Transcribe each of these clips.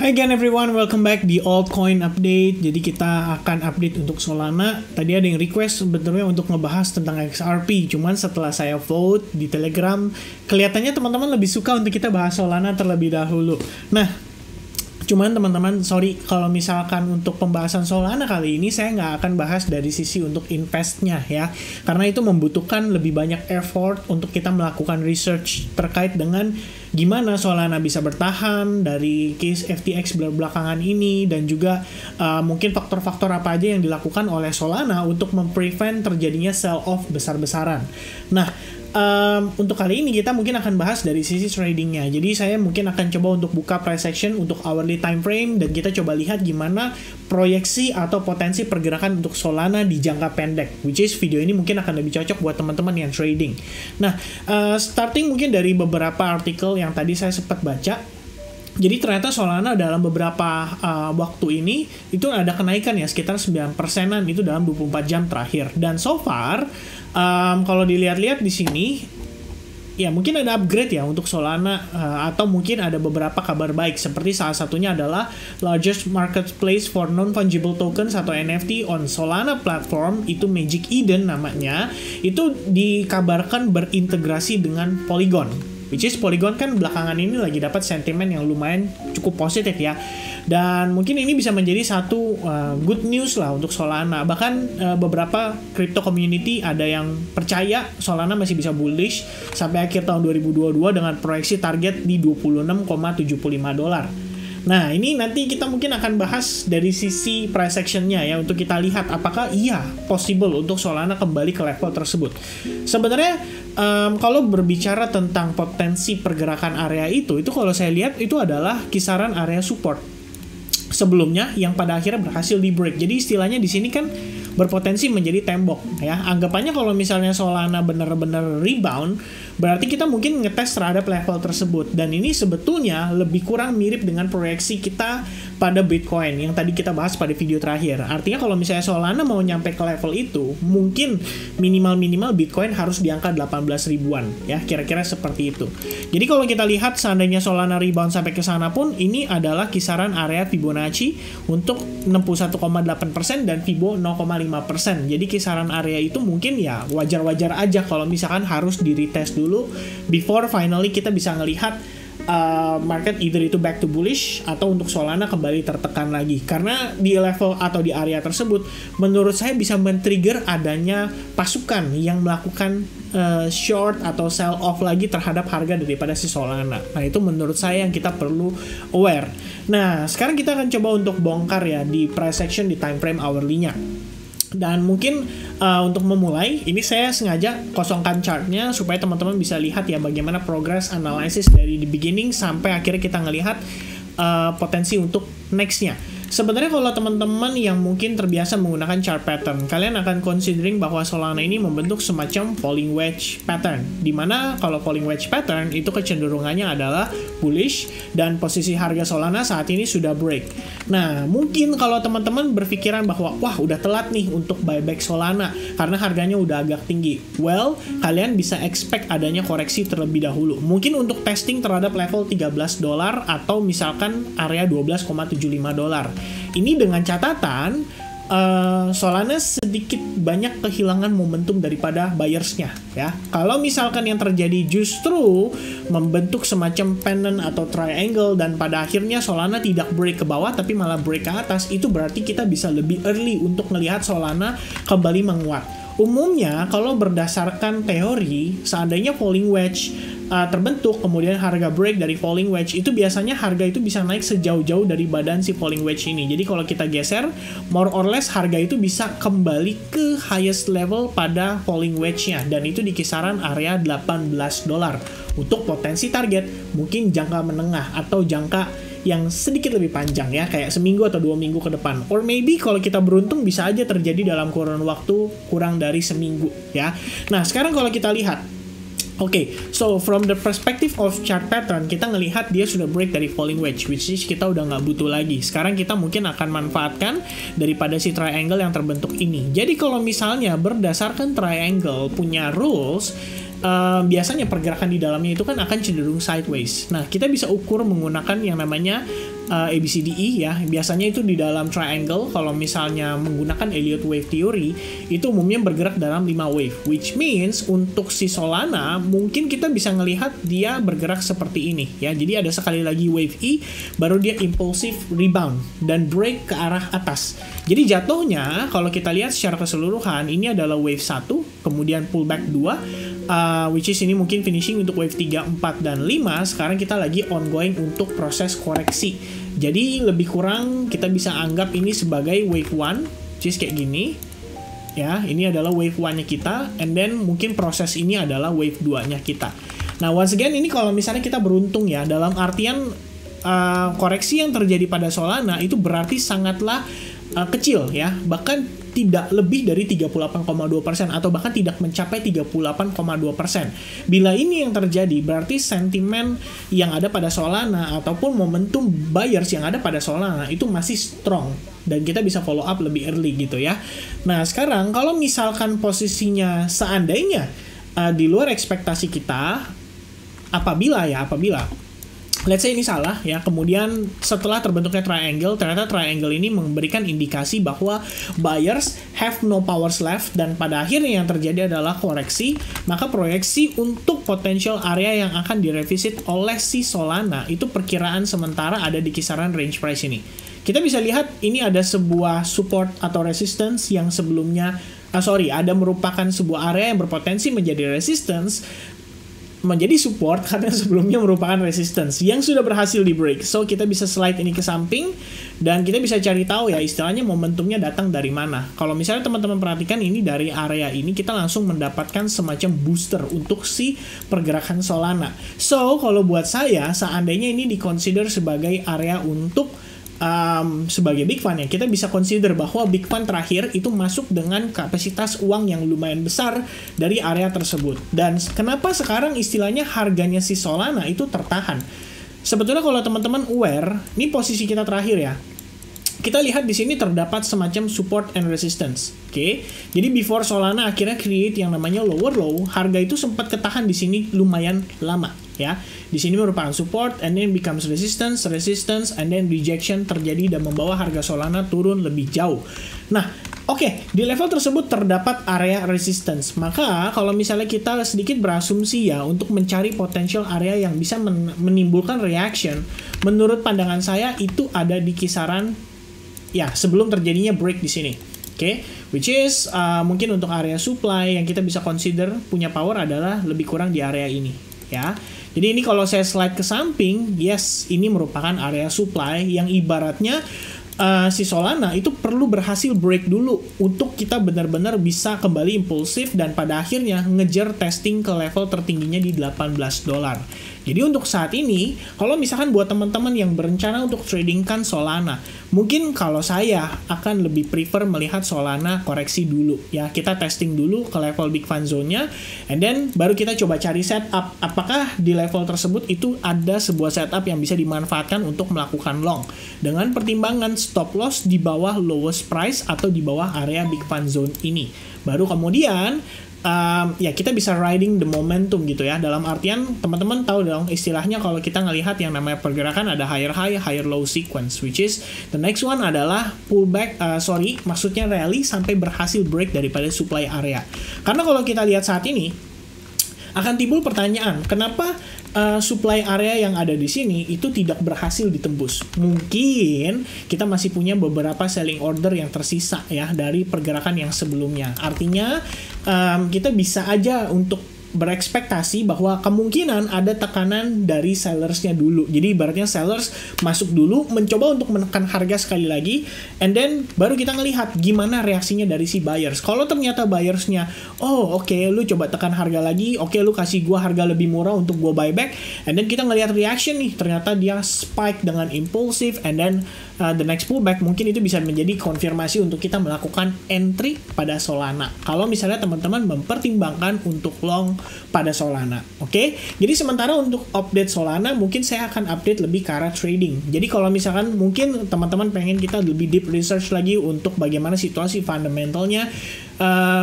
Hi again everyone, welcome back di Altcoin Update. Jadi kita akan update untuk Solana. Tadi ada yang request sebetulnya untuk ngebahas tentang XRP. Cuman setelah saya vote di Telegram, kelihatannya teman-teman lebih suka untuk kita bahas Solana terlebih dahulu. Nah, cuman teman-teman, sorry kalau misalkan untuk pembahasan Solana kali ini saya nggak akan bahas dari sisi untuk investnya ya. Karena itu membutuhkan lebih banyak effort untuk kita melakukan research terkait dengan gimana Solana bisa bertahan dari case FTX belakangan ini, dan juga mungkin faktor-faktor apa aja yang dilakukan oleh Solana untuk memprevent terjadinya sell off besar-besaran. Nah, untuk kali ini kita mungkin akan bahas dari sisi tradingnya. Jadi saya mungkin akan coba untuk buka price action untuk hourly time frame, dan kita coba lihat gimana proyeksi atau potensi pergerakan untuk Solana di jangka pendek, which is video ini mungkin akan lebih cocok buat teman-teman yang trading. Nah, starting mungkin dari beberapa artikel yang tadi saya sempat baca. Jadi ternyata Solana dalam beberapa waktu ini itu ada kenaikan ya sekitar 9%-an itu dalam 24 jam terakhir. Dan so far kalau dilihat-lihat di sini ya mungkin ada upgrade ya untuk Solana, atau mungkin ada beberapa kabar baik, seperti salah satunya adalah largest marketplace for non-fungible tokens atau NFT on Solana platform, itu Magic Eden namanya, itu dikabarkan berintegrasi dengan Polygon. Which is Polygon kan belakangan ini lagi dapat sentimen yang lumayan cukup positif ya. Dan mungkin ini bisa menjadi satu good news lah untuk Solana. Bahkan beberapa crypto community ada yang percaya Solana masih bisa bullish sampai akhir tahun 2022 dengan proyeksi target di $26,75. Nah, ini nanti kita mungkin akan bahas dari sisi price action-nya ya, untuk kita lihat apakah iya possible untuk Solana kembali ke level tersebut. Sebenarnya kalau berbicara tentang potensi pergerakan area itu kalau saya lihat itu adalah kisaran area support sebelumnya yang pada akhirnya berhasil di break. Jadi istilahnya di sini kan berpotensi menjadi tembok ya. Anggapannya kalau misalnya Solana benar-benar rebound, berarti kita mungkin ngetes terhadap level tersebut. Dan ini sebetulnya lebih kurang mirip dengan proyeksi kita pada Bitcoin yang tadi kita bahas pada video terakhir. Artinya kalau misalnya Solana mau nyampe ke level itu, mungkin minimal-minimal Bitcoin harus di angka 18 ribuan ya, kira-kira seperti itu. Jadi kalau kita lihat seandainya Solana rebound sampai ke sana pun, ini adalah kisaran area Fibonacci untuk 61,8% dan Fibo 0,5%. Jadi kisaran area itu mungkin ya wajar-wajar aja kalau misalkan harus di retest dulu before finally kita bisa ngelihat market either itu back to bullish atau untuk Solana kembali tertekan lagi. Karena di level atau di area tersebut menurut saya bisa men-trigger adanya pasukan yang melakukan short atau sell off lagi terhadap harga daripada si Solana. Nah, itu menurut saya yang kita perlu aware. Nah, sekarang kita akan coba untuk bongkar ya di price action di time frame hourly-nya. Dan mungkin untuk memulai, ini saya sengaja kosongkan chartnya supaya teman-teman bisa lihat ya bagaimana progress analysis dari the beginning sampai akhirnya kita ngelihat potensi untuk next-nya. Sebenarnya kalau teman-teman yang mungkin terbiasa menggunakan chart pattern, kalian akan considering bahwa Solana ini membentuk semacam falling wedge pattern, dimana kalau falling wedge pattern itu kecenderungannya adalah bullish dan posisi harga Solana saat ini sudah break. Nah, mungkin kalau teman-teman berpikiran bahwa wah udah telat nih untuk buyback Solana karena harganya udah agak tinggi, well, kalian bisa expect adanya koreksi terlebih dahulu. Mungkin untuk testing terhadap level $13 atau misalkan area $12,75. Ini dengan catatan Solana sedikit banyak kehilangan momentum daripada buyersnya ya. Kalau misalkan yang terjadi justru membentuk semacam pennant atau triangle dan pada akhirnya Solana tidak break ke bawah tapi malah break ke atas, itu berarti kita bisa lebih early untuk melihat Solana kembali menguat. Umumnya kalau berdasarkan teori, seandainya falling wedge terbentuk, kemudian harga break dari falling wedge, itu biasanya harga itu bisa naik sejauh-jauh dari badan si falling wedge ini. Jadi kalau kita geser, more or less harga itu bisa kembali ke highest level pada falling wedge-nya, dan itu di kisaran area $18 untuk potensi target mungkin jangka menengah atau jangka yang sedikit lebih panjang ya, kayak seminggu atau 2 minggu ke depan, or maybe kalau kita beruntung bisa aja terjadi dalam kurun waktu kurang dari seminggu ya. Nah, sekarang kalau kita lihat, okay, so from the perspective of chart pattern, kita ngelihat dia sudah break dari falling wedge, which is kita udah nggak butuh lagi. Sekarang kita mungkin akan manfaatkan daripada si triangle yang terbentuk ini. Jadi kalau misalnya berdasarkan triangle punya rules, biasanya pergerakan di dalamnya itu kan akan cenderung sideways. Nah, kita bisa ukur menggunakan yang namanya ABCDE ya. Biasanya itu di dalam triangle, kalau misalnya menggunakan Elliott Wave Theory, itu umumnya bergerak dalam 5 wave. Which means untuk si Solana, mungkin kita bisa ngelihat dia bergerak seperti ini ya. Jadi ada sekali lagi wave E, baru dia impulsive rebound dan break ke arah atas. Jadi jatuhnya, kalau kita lihat secara keseluruhan, ini adalah wave 1, kemudian pullback 2, which is ini mungkin finishing untuk wave 3, 4, dan 5. Sekarang kita lagi ongoing untuk proses koreksi. Jadi lebih kurang kita bisa anggap ini sebagai wave 1, which is kayak gini. Ya, ini adalah wave 1-nya kita, and then mungkin proses ini adalah wave 2-nya kita. Nah, once again ini kalau misalnya kita beruntung ya, dalam artian koreksi yang terjadi pada Solana itu berarti sangatlah kecil ya, bahkan tidak lebih dari 38,2% atau bahkan tidak mencapai 38,2%. Bila ini yang terjadi, berarti sentimen yang ada pada Solana ataupun momentum buyers yang ada pada Solana itu masih strong dan kita bisa follow up lebih early gitu ya. Nah, sekarang kalau misalkan posisinya seandainya di luar ekspektasi kita, apabila let's say ini salah ya, kemudian setelah terbentuknya triangle, ternyata triangle ini memberikan indikasi bahwa buyers have no powers left dan pada akhirnya yang terjadi adalah koreksi, maka proyeksi untuk potential area yang akan direvisit oleh si Solana itu perkiraan sementara ada di kisaran range price ini. Kita bisa lihat ini ada sebuah support atau resistance yang sebelumnya ada merupakan sebuah area yang berpotensi menjadi resistance, menjadi support karena sebelumnya merupakan resistance yang sudah berhasil di break. So kita bisa slide ini ke samping dan kita bisa cari tahu ya istilahnya momentumnya datang dari mana. Kalau misalnya teman-teman perhatikan ini dari area ini kita langsung mendapatkan semacam booster untuk si pergerakan Solana. So kalau buat saya seandainya ini diconsider sebagai area untuk sebagai big fund ya, kita bisa consider bahwa big fund terakhir itu masuk dengan kapasitas uang yang lumayan besar dari area tersebut. Dan kenapa sekarang istilahnya harganya si Solana itu tertahan? Sebetulnya kalau teman-teman aware, ini posisi kita terakhir ya. Kita lihat di sini terdapat semacam support and resistance. Oke. Jadi before Solana akhirnya create yang namanya lower low, harga itu sempat ketahan di sini lumayan lama ya. Di sini merupakan support and then becomes resistance, and then rejection terjadi dan membawa harga Solana turun lebih jauh. Nah, oke, di level tersebut terdapat area resistance. Maka kalau misalnya kita sedikit berasumsi ya untuk mencari potential area yang bisa menimbulkan reaction, menurut pandangan saya itu ada di kisaran ya sebelum terjadinya break di sini. Oke, which is mungkin untuk area supply yang kita bisa consider punya power adalah lebih kurang di area ini ya. Jadi ini kalau saya slide ke samping, yes, ini merupakan area supply yang ibaratnya si Solana itu perlu berhasil break dulu untuk kita benar-benar bisa kembali impulsif dan pada akhirnya ngejar testing ke level tertingginya di $18. Jadi untuk saat ini, kalau misalkan buat teman-teman yang berencana untuk tradingkan Solana, mungkin kalau saya akan lebih prefer melihat Solana koreksi dulu ya. Kita testing dulu ke level big fund zone-nya, and then baru kita coba cari setup. Apakah di level tersebut itu ada sebuah setup yang bisa dimanfaatkan untuk melakukan long dengan pertimbangan stop loss di bawah lowest price atau di bawah area big fund zone ini. Baru kemudian ya kita bisa riding the momentum gitu ya, dalam artian teman-teman tahu dong istilahnya kalau kita ngelihat yang namanya pergerakan ada higher high, higher low sequence, which is the next one adalah pullback, maksudnya rally sampai berhasil break daripada supply area. Karena kalau kita lihat saat ini akan timbul pertanyaan, kenapa supply area yang ada di sini itu tidak berhasil ditembus? Mungkin kita masih punya beberapa selling order yang tersisa ya dari pergerakan yang sebelumnya. Artinya kita bisa aja untuk berekspektasi bahwa kemungkinan ada tekanan dari sellersnya dulu. Jadi ibaratnya sellers masuk dulu, mencoba untuk menekan harga sekali lagi, and then baru kita ngelihat gimana reaksinya dari si buyers. Kalau ternyata buyersnya, oke, lu coba tekan harga lagi, oke, lu kasih gua harga lebih murah untuk gua buyback, and then kita ngelihat reaction nih, ternyata dia spike dengan impulsif, and then the next pullback, mungkin itu bisa menjadi konfirmasi untuk kita melakukan entry pada Solana. Kalau misalnya teman-teman mempertimbangkan untuk long pada Solana, oke? Jadi sementara untuk update Solana, mungkin saya akan update lebih ke arah trading. Jadi kalau misalkan mungkin teman-teman pengen kita lebih deep research lagi untuk bagaimana situasi fundamentalnya,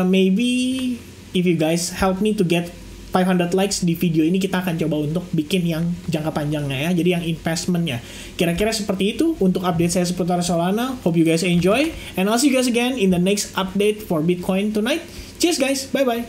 maybe if you guys help me to get 500 likes di video ini, kita akan coba untuk bikin yang jangka panjangnya ya, jadi yang investmentnya. Kira-kira seperti itu untuk update saya seputar Solana. Hope you guys enjoy, and I'll see you guys again in the next update for Bitcoin tonight. Cheers guys, bye bye.